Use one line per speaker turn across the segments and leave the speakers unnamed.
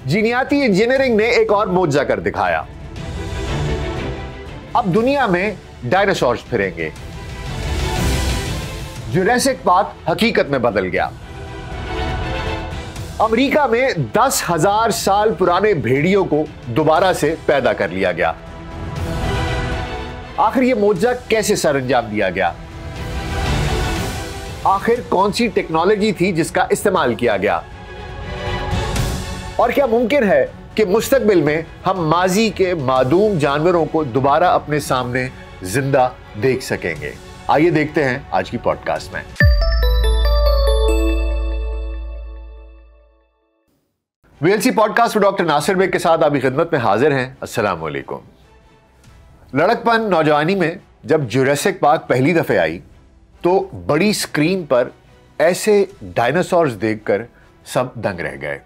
जीनियाती engineering ने एक और मौजज़ा कर दिखाया। अब दुनिया में डायनासोर्स फिरेंगे। जुरासिक पार्क हकीकत में बदल गया। अमेरिका में 10,000 साल पुराने भेड़ियों को दोबारा से पैदा कर लिया गया। आखिर यह मौजज़ा कैसे सरअंजाम दिया गया? आखिर कौन सी टेक्नोलॉजी थी जिसका इस्तेमाल किया गया? और क्या मुमकिन है कि मुस्तकबिल में हम माजी के मादूम जानवरों को दोबारा अपने सामने जिंदा देख सकेंगे? आइए देखते हैं आज की पॉडकास्ट में। वीएलसी पॉडकास्ट में डॉक्टर नासिर बेग के साथ आपकी खिदमत में हाजिर हैं। अस्सलाम वालेकुम। लड़कपन नौजवानी में जब जुरासिक पार्क पहली दफे आई तो बड़ी स्क्रीन पर ऐसे डायनासोर्स देखकर सब दंग रह गए।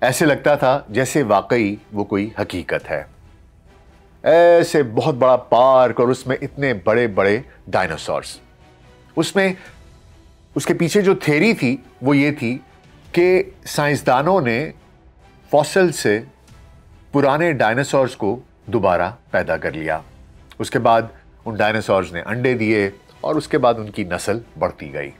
ऐसे लगता था जैसे वाकई वो कोई हकीकत है। ऐसे बहुत बड़ा पार्क और उसमें इतने बड़े बड़े डायनासोर्स। उसमें उसके पीछे जो थ्योरी थी वो ये थी कि साइंसदानों ने फॉसिल से पुराने डायनासोर्स को दोबारा पैदा कर लिया। उसके बाद उन डायनासोर्स ने अंडे दिए और उसके बाद उनकी नस्ल बढ़ती गई।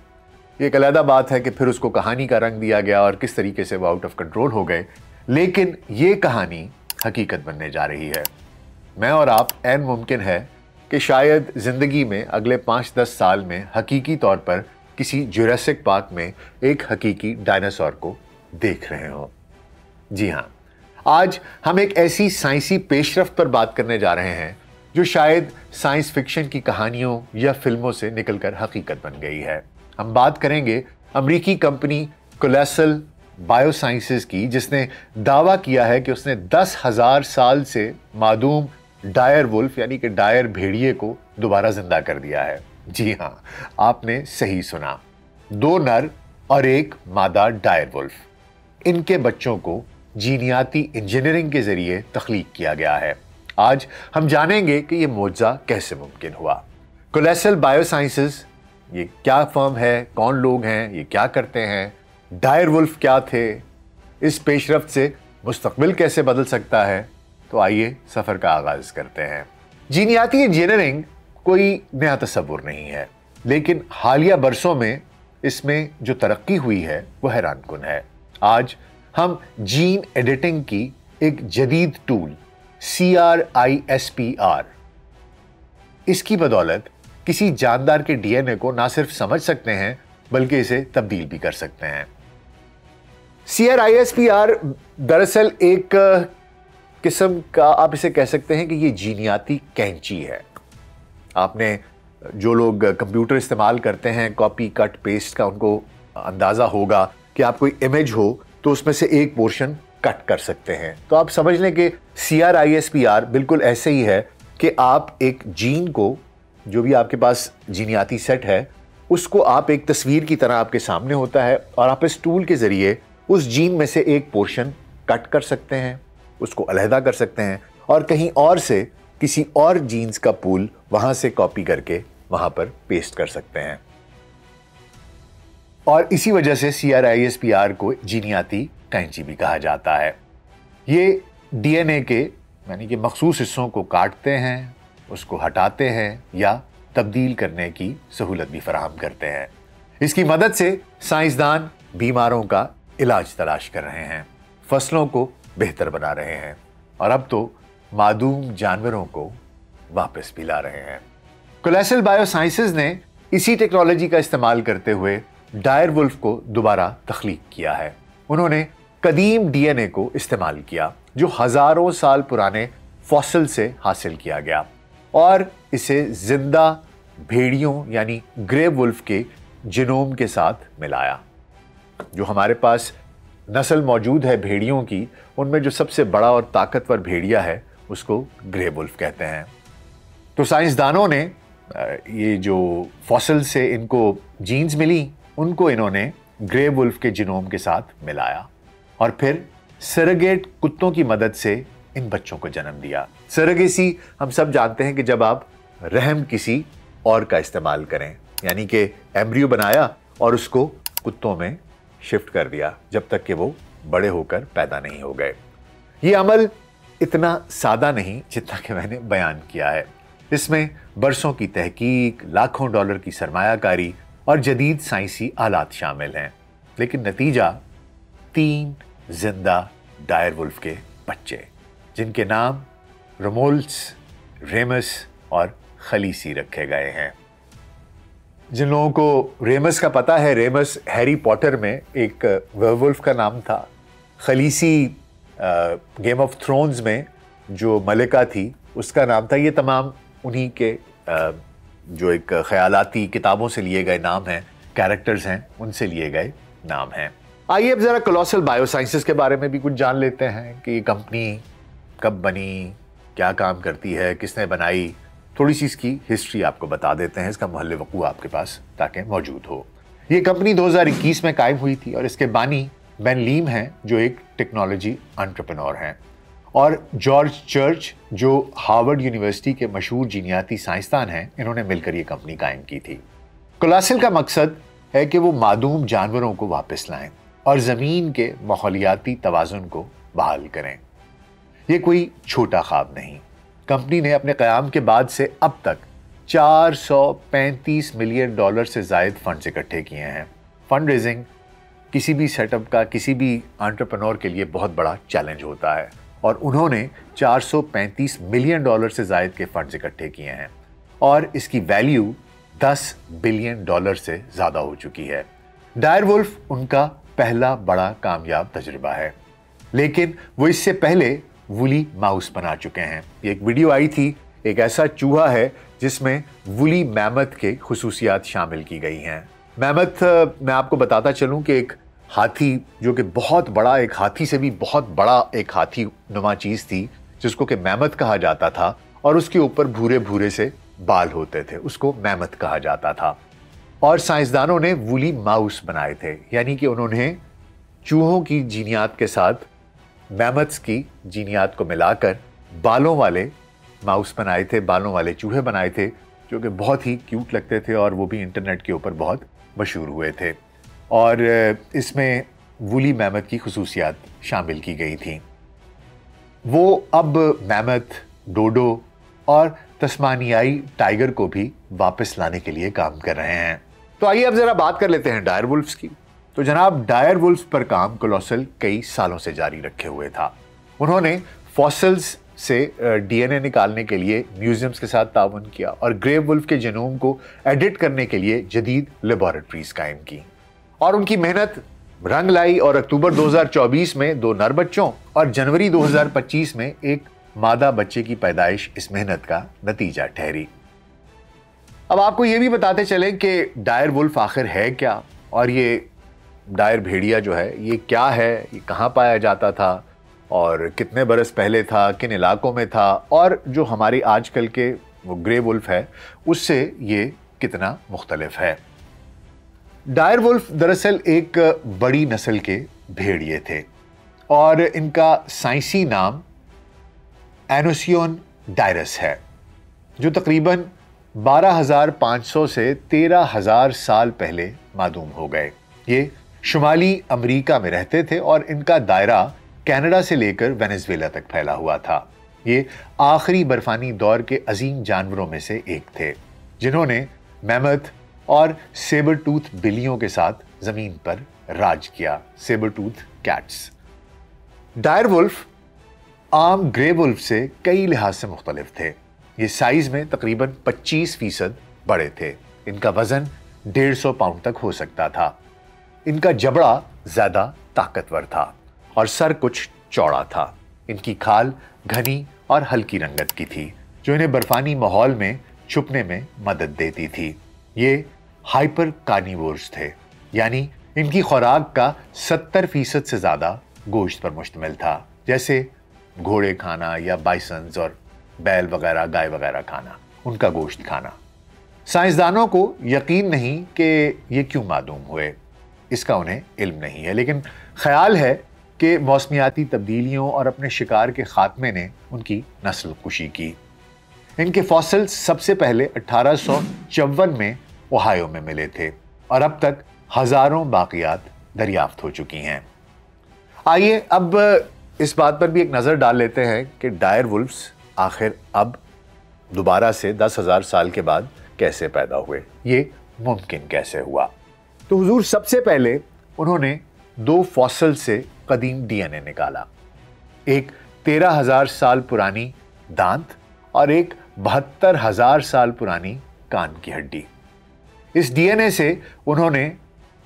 ये एक अलग बात है कि फिर उसको कहानी का रंग दिया गया और किस तरीके से वो आउट ऑफ कंट्रोल हो गए, लेकिन ये कहानी हकीकत बनने जा रही है। मैं और आप ऐन मुमकिन है कि शायद ज़िंदगी में अगले 5-10 साल में हकीकी तौर पर किसी जुरासिक पार्क में एक हकीकी डायनासोर को देख रहे हों। जी हाँ, आज हम एक ऐसी साइंसी पेशरफ्त पर बात करने जा रहे हैं जो शायद साइंस फिक्शन की कहानियों या फिल्मों से निकलकर हकीकत बन गई है। हम बात करेंगे अमेरिकी कंपनी कोलेसल बायोसाइंसेस की, जिसने दावा किया है कि उसने 10,000 साल से मादूम डायर वुल्फ यानी कि डायर भेड़िए को दोबारा जिंदा कर दिया है। जी हाँ, आपने सही सुना। 2 नर और 1 मादा डायर वुल्फ। इनके बच्चों को जीनियाती इंजीनियरिंग के जरिए तख्लीक किया गया है। आज हम जानेंगे कि यह मौजज़ा कैसे मुमकिन हुआ। कोलेसल बायोसाइंसेस ये क्या फर्म है, कौन लोग हैं, ये क्या करते हैं, डायर वुल्फ क्या थे, इस पेशरफ्त से मुस्तकबिल कैसे बदल सकता है? तो आइए सफर का आगाज करते हैं। जीनियाती इंजीनियरिंग कोई नया तस्वुर नहीं है, लेकिन हालिया बरसों में इसमें जो तरक्की हुई है वो हैरानकुन है। आज हम जीन एडिटिंग की एक जदीद टूल CRISPR, इसकी बदौलत किसी जानदार के डीएनए को ना सिर्फ समझ सकते हैं बल्कि इसे तब्दील भी कर सकते हैं। CRISPR दरअसल एक किस्म का, आप इसे कह सकते हैं कि ये जीनियाती कैंची है। आपने जो लोग कंप्यूटर इस्तेमाल करते हैं कॉपी कट पेस्ट का, उनको अंदाजा होगा कि आप कोई इमेज हो तो उसमें से एक पोर्शन कट कर सकते हैं। तो आप समझ लें कि CRISPR बिल्कुल ऐसे ही है कि आप एक जीन को, जो भी आपके पास जीनियाती सेट है, उसको आप एक तस्वीर की तरह आपके सामने होता है और आप इस टूल के जरिए उस जीन में से एक पोर्शन कट कर सकते हैं, उसको अलहदा कर सकते हैं और कहीं और से किसी और जीन्स का पूल वहां से कॉपी करके वहां पर पेस्ट कर सकते हैं। और इसी वजह से CRISPR को जीनियाती कैंची भी कहा जाता है। ये डीएनए के यानी कि मखसूस हिस्सों को काटते हैं, उसको हटाते हैं या तब्दील करने की सहूलत भी फराहम करते हैं। इसकी मदद से साइंसदान बीमारों का इलाज तलाश कर रहे हैं, फसलों को बेहतर बना रहे हैं और अब तो मादूम जानवरों को वापस भी ला रहे हैं। कोलेसल बायोसाइंसेस ने इसी टेक्नोलॉजी का इस्तेमाल करते हुए डायर वुल्फ को दोबारा तख्लीक किया है। उन्होंने कदीम डीएनए को इस्तेमाल किया जो हजारों साल पुराने फॉसिल से हासिल किया गया और इसे जिंदा भेड़ियों यानी ग्रे वुल्फ के जीनोम के साथ मिलाया। जो हमारे पास नस्ल मौजूद है भेड़ियों की, उनमें जो सबसे बड़ा और ताकतवर भेड़िया है उसको ग्रे वुल्फ कहते हैं। तो साइंसदानों ने ये जो फॉसिल से इनको जीन्स मिली, उनको इन्होंने ग्रे वुल्फ के जीनोम के साथ मिलाया और फिर सरोगेट कुत्तों की मदद से इन बच्चों को जन्म दिया। सरोगेसी हम सब जानते हैं कि जब आप रहम किसी और का इस्तेमाल करें, यानी कि एम्ब्रियो बनाया और उसको कुत्तों में शिफ्ट कर दिया जब तक कि वो बड़े होकर पैदा नहीं हो गए। ये अमल इतना सादा नहीं जितना कि मैंने बयान किया है। इसमें बरसों की तहकीक, लाखों डॉलर की सरमायाकारी और जदीद साइंसी आलात शामिल हैं, लेकिन नतीजा 3 जिंदा डायर वुल्फ के बच्चे, जिनके नाम रोमोल्स, रेमस और खलीसी रखे गए हैं। जिन लोगों को रेमस का पता है, रेमस हैरी पॉटर में एक वेयरवुल्फ का नाम था। खलीसी गेम ऑफ थ्रोन्स में जो मलिका थी उसका नाम था। ये तमाम उन्हीं के जो एक ख्यालाती किताबों से लिए गए नाम हैं, कैरेक्टर्स हैं, उनसे लिए गए नाम हैं। आइए अब जरा कोलोसल बायोसाइंसेस के बारे में भी कुछ जान लेते हैं कि ये कंपनी कब बनी, क्या काम करती है, किसने बनाई। थोड़ी सी इसकी हिस्ट्री आपको बता देते हैं, इसका महल वक़ू आपके पास ताकि मौजूद हो। ये कंपनी 2021 में कायम हुई थी और इसके बानी बेन लीम हैं, जो एक टेक्नोलॉजी एंटरप्रेन्योर हैं, और जॉर्ज चर्च, जो हार्वर्ड यूनिवर्सिटी के मशहूर जीनियाती साइंसदान हैं। इन्होंने मिलकर ये कंपनी कायम की थी। कोलोसल का मकसद है कि वो मादूम जानवरों को वापस लाएं और ज़मीन के माहौलियाती तवाज़ुन को बहाल करें। ये कोई छोटा ख्वाब नहीं। कंपनी ने अपने क़याम के बाद से अब तक $435 मिलियन से ज़ायद फंड्स इकट्ठे किए हैं। फंड रेजिंग किसी भी सेटअप का, किसी भी एंटरप्रेन्योर के लिए बहुत बड़ा चैलेंज होता है, और उन्होंने $435 मिलियन से ज़ायद के फंड्स इकट्ठे किए हैं और इसकी वैल्यू $10 बिलियन से ज़्यादा हो चुकी है। डायर वुल्फ उनका पहला बड़ा कामयाब तजुर्बा है, लेकिन वो इससे पहले वुली माउस बना चुके हैं। एक वीडियो आई थी, एक ऐसा चूहा है जिसमें वुली मैमथ के खुसूसियात शामिल की गई हैं। मैमथ, मैं आपको बताता चलूं कि एक हाथी जो कि बहुत बड़ा, एक हाथी से भी बहुत बड़ा एक हाथी नुमा चीज़ थी जिसको कि मैमथ कहा जाता था, और उसके ऊपर भूरे भूरे से बाल होते थे, उसको मैमथ कहा जाता था। और साइंसदानों ने वुली माउस बनाए थे, यानी कि उन्होंने चूहों की जीनियात के साथ मैमथ्स की जीनियात को मिलाकर बालों वाले माउस बनाए थे, बालों वाले चूहे बनाए थे, जो कि बहुत ही क्यूट लगते थे और वो भी इंटरनेट के ऊपर बहुत मशहूर हुए थे। और इसमें वुली मैमथ की खुसूसियात शामिल की गई थी। वो अब मैमथ, डोडो और तस्मानियाई टाइगर को भी वापस लाने के लिए काम कर रहे हैं। तो आइए अब जरा बात कर लेते हैं डायर वुल्फ्स की। तो जनाब, डायर वुल्फ पर काम कोलोसल कई सालों से जारी रखे हुए था। उन्होंने फॉसिल्स से डीएनए निकालने के लिए म्यूजियम्स के साथ ताउन किया और ग्रे वुल्फ के जीनोम को एडिट करने के लिए जदीद लेबोरेटरीज कायम की, और उनकी मेहनत रंग लाई और अक्टूबर 2024 में 2 नर बच्चों और जनवरी 2025 में एक मादा बच्चे की पैदाइश इस मेहनत का नतीजा ठहरी। अब आपको यह भी बताते चलें कि डायर वुल्फ आखिर है क्या, और ये डायर भेड़िया जो है ये क्या है, ये कहाँ पाया जाता था और कितने बरस पहले था, किन इलाकों में था, और जो हमारे आजकल के वो ग्रे वुल्फ है उससे ये कितना मुख्तलिफ है। डायर वुल्फ दरअसल एक बड़ी नस्ल के भेड़िए थे और इनका साइंसी नाम एनोसियन डायरस है, जो तकरीबन 12,500 से 13,000 साल पहले मादूम हो गए। ये शुमाली अमेरिका में रहते थे और इनका दायरा कनाडा से लेकर वेनेजुएला तक फैला हुआ था। ये आखिरी बर्फानी दौर के अजीम जानवरों में से एक थे, जिन्होंने मैमथ और सेबर टूथ बिल्लियों के साथ जमीन पर राज किया, sabre tooth cats. Dire wolf आम ग्रे वुल्फ से कई लिहाज से मुख्तलिफ थे। ये साइज में तकरीबन 25% बड़े थे। इनका वजन 150 पाउंड तक हो सकता था। इनका जबड़ा ज्यादा ताकतवर था और सर कुछ चौड़ा था। इनकी खाल घनी और हल्की रंगत की थी, जो इन्हें बर्फानी माहौल में छुपने में मदद देती थी। ये हाइपर कार्निवोर्स थे, यानी इनकी खुराक का 70% से ज्यादा गोश्त पर मुश्तमिल था, जैसे घोड़े खाना या बाइसन्स और बैल वगैरह, गाय वगैरह खाना, उनका गोश्त खाना। साइंसदानों को यकीन नहीं कि ये क्यों मादूम हुए, इसका उन्हें इल्म नहीं है, लेकिन ख्याल है कि मौसमियाती तब्दीलियों और अपने शिकार के खात्मे ने उनकी नस्ल कुशी की। इनके फॉसिल्स सबसे पहले 1854 में ओहायो में मिले थे और अब तक हजारों बाकियात दरियाफ्त हो चुकी हैं। आइए अब इस बात पर भी एक नजर डाल लेते हैं कि डायर वुल्फ्स आखिर अब दोबारा से 10,000 साल के बाद कैसे पैदा हुए, ये मुमकिन कैसे हुआ। तो हुजूर सबसे पहले उन्होंने 2 फॉसिल से कदीम डीएनए निकाला, एक 13,000 साल पुरानी दांत और एक 72,000 साल पुरानी कान की हड्डी। इस डीएनए से उन्होंने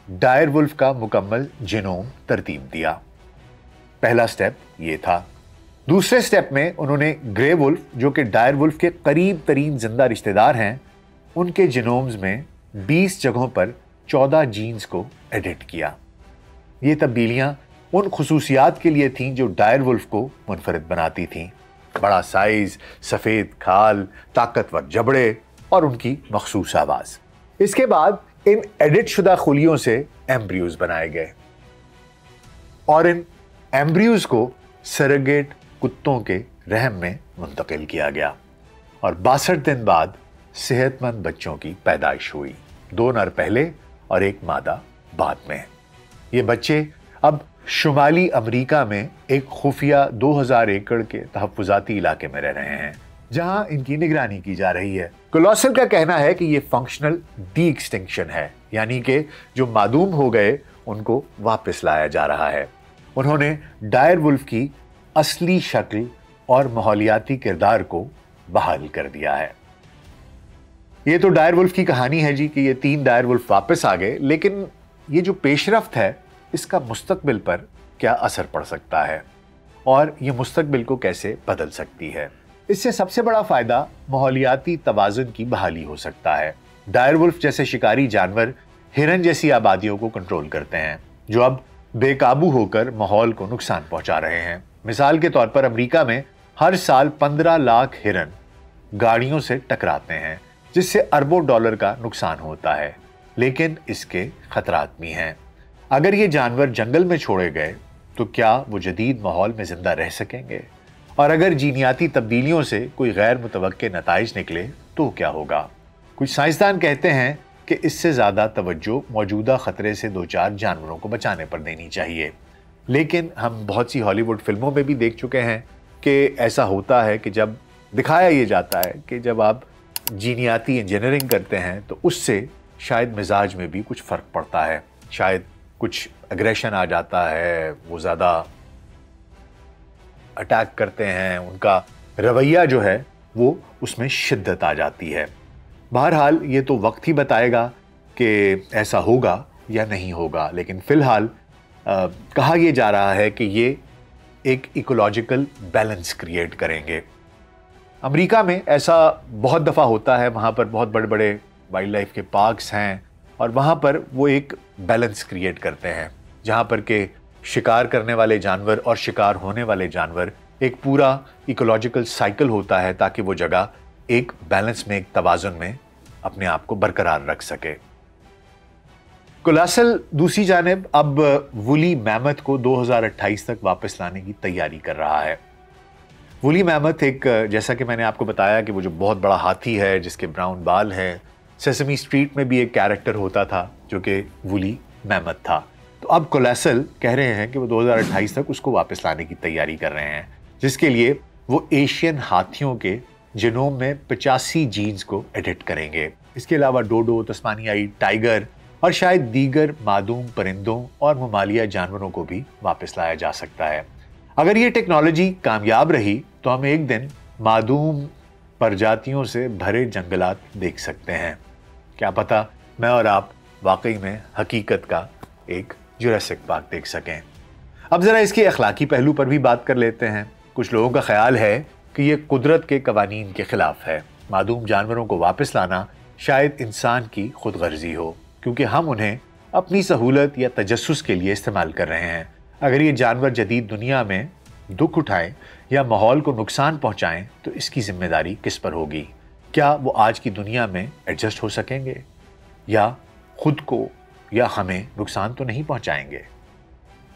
डायर वुल्फ का मुकम्मल जीनोम तरतीब दिया। पहला स्टेप ये था। दूसरे स्टेप में उन्होंने ग्रे वुल्फ, जो कि डायर वुल्फ के करीब तरीन जिंदा रिश्तेदार हैं, उनके जीनोम्स में 20 जगहों पर 14 जीन्स को एडिट किया। ये तब्दीलियां उन खुसूसियात के लिए थीं जो डायर वुल्फ को मुनफरिद बनाती थीं, बड़ा साइज, सफ़ेद खाल, ताकतवर जबड़े और उनकी मखसूस आवाज़। इसके बाद इन एडिट शुदा खुलियों से एम्ब्रियोज बनाए गए और इन एम्ब्रियोज को सरेगेट कुत्तों के रहम में मुंतकिल किया गया और 62 दिन बाद सेहतमंद बच्चों की पैदाइश हुई, 2 नर पहले और 1 मादा बाद में। ये बच्चे अब शुमाली अमेरिका में एक खुफिया 2000 एकड़ के तहफ़्फ़ुज़ाती इलाके में रह रहे हैं, जहां इनकी निगरानी की जा रही है। कोलोसल का कहना है कि ये फंक्शनल डी एक्सटिंक्शन है, यानी कि जो मादूम हो गए उनको वापस लाया जा रहा है। उन्होंने डायर वुल्फ की असली शक्ल और माहौलियाती किरदार को बहाल कर दिया है। ये तो डायर वुल्फ की कहानी है जी, कि ये 3 डायर वुल्फ वापस आ गए, लेकिन ये जो पेशरफ्त है इसका मुस्तकबिल पर क्या असर पड़ सकता है और ये मुस्तकबिल को कैसे बदल सकती है। इससे सबसे बड़ा फायदा माहौलियाती तवाज़ुन की बहाली हो सकता है। डायर वुल्फ जैसे शिकारी जानवर हिरन जैसी आबादियों को कंट्रोल करते हैं, जो अब बेकाबू होकर माहौल को नुकसान पहुंचा रहे हैं। मिसाल के तौर पर अमेरिका में हर साल 15 लाख हिरन गाड़ियों से टकराते हैं, जिससे अरबों डॉलर का नुकसान होता है, लेकिन इसके खतरात भी हैं। अगर ये जानवर जंगल में छोड़े गए तो क्या वो जदीद माहौल में जिंदा रह सकेंगे? और अगर जीनियाती तब्दीलियों से कोई गैर मुतवक्के नताइज निकले तो क्या होगा? कुछ साइंसदान कहते हैं कि इससे ज़्यादा तवज्जो मौजूदा ख़तरे से 2-4 जानवरों को बचाने पर देनी चाहिए। लेकिन हम बहुत सी हॉलीवुड फिल्मों में भी देख चुके हैं कि ऐसा होता है कि जब दिखाया ये जाता है कि जब आप जीनियाती इंजीनियरिंग करते हैं तो उससे शायद मिजाज में भी कुछ फ़र्क पड़ता है, शायद कुछ एग्रेशन आ जाता है, वो ज़्यादा अटैक करते हैं, उनका रवैया जो है वो उसमें शिद्दत आ जाती है। बहरहाल ये तो वक्त ही बताएगा कि ऐसा होगा या नहीं होगा, लेकिन फ़िलहाल कहा यह जा रहा है कि ये एक इकोलॉजिकल बैलेंस क्रिएट करेंगे। अमेरिका में ऐसा बहुत दफ़ा होता है, वहाँ पर बहुत बड़े बड़े वाइल्ड लाइफ के पार्क्स हैं और वहाँ पर वो एक बैलेंस क्रिएट करते हैं, जहाँ पर के शिकार करने वाले जानवर और शिकार होने वाले जानवर, एक पूरा इकोलॉजिकल साइकिल होता है ताकि वो जगह एक बैलेंस में, एक तवाज़ुन में अपने आप को बरकरार रख सके। कोलासल दूसरी जानिब अब वुली मैमथ को 2028 तक वापस लाने की तैयारी कर रहा है। वुली मैमथ एक, जैसा कि मैंने आपको बताया कि वो जो बहुत बड़ा हाथी है जिसके ब्राउन बाल हैं, सेसमी स्ट्रीट में भी एक कैरेक्टर होता था जो कि वुली मैमथ था। तो अब कोलासल कह रहे हैं कि वो 2028 तक उसको वापस लाने की तैयारी कर रहे हैं, जिसके लिए वो एशियन हाथियों के जीनोम में 85 जीन्स को एडिट करेंगे। इसके अलावा डोडो, तस्मानियाई टाइगर और शायद दीगर मादूम परिंदों और ममालिया जानवरों को भी वापस लाया जा सकता है। अगर ये टेक्नोलॉजी कामयाब रही तो हम एक दिन मादूम प्रजातियों से भरे जंगलात देख सकते हैं। क्या पता मैं और आप वाकई में हकीकत का एक जुरासिक पार्क देख सकें। अब ज़रा इसके अखलाकी पहलू पर भी बात कर लेते हैं। कुछ लोगों का ख्याल है कि ये कुदरत के कवानीन के खिलाफ है। मादूम जानवरों को वापस लाना शायद इंसान की खुदगर्जी हो, क्योंकि हम उन्हें अपनी सहूलत या तजस्सुस के लिए इस्तेमाल कर रहे हैं। अगर ये जानवर जदीद दुनिया में दुख उठाएं या माहौल को नुकसान पहुंचाएं तो इसकी जिम्मेदारी किस पर होगी? क्या वो आज की दुनिया में एडजस्ट हो सकेंगे या खुद को या हमें नुकसान तो नहीं पहुंचाएंगे?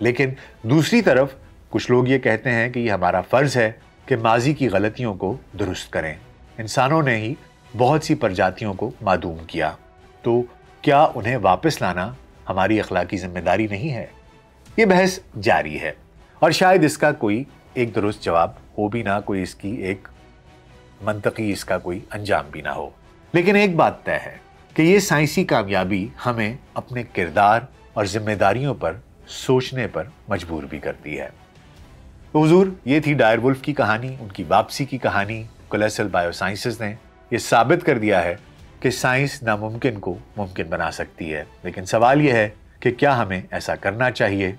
लेकिन दूसरी तरफ कुछ लोग ये कहते हैं कि ये हमारा फ़र्ज़ है कि माजी की गलतियों को दुरुस्त करें। इंसानों ने ही बहुत सी प्रजातियों को मादूम किया, तो क्या उन्हें वापस लाना हमारी अखलाकी जिम्मेदारी नहीं है? ये बहस जारी है। और शायद इसका कोई एक दुरुस्त जवाब हो भी ना, कोई इसकी एक मंतकी इसका कोई अंजाम भी ना हो। लेकिन एक बात तय है कि ये साइंसी कामयाबी हमें अपने किरदार और जिम्मेदारियों पर सोचने पर मजबूर भी करती है। तो हुजूर, ये थी डायरवुल्फ की कहानी, उनकी वापसी की कहानी। कोलेसेल बायोसाइंसेस ने ये साबित कर दिया है कि साइंस नामुमकिन को मुमकिन बना सकती है। लेकिन सवाल यह है कि क्या हमें ऐसा करना चाहिए?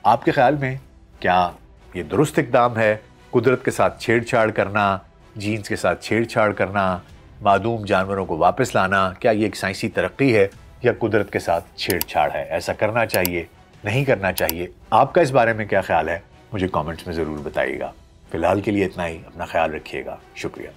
आपके ख्याल में क्या ये दुरुस्त इक़दाम है? कुदरत के साथ छेड़छाड़ करना, जीन्स के साथ छेड़छाड़ करना, मादूम जानवरों को वापस लाना, क्या ये एक साइंसी तरक्की है या कुदरत के साथ छेड़छाड़ है? ऐसा करना चाहिए, नहीं करना चाहिए? आपका इस बारे में क्या ख्याल है? मुझे कमेंट्स में ज़रूर बताइएगा। फिलहाल के लिए इतना ही। अपना ख्याल रखिएगा। शुक्रिया।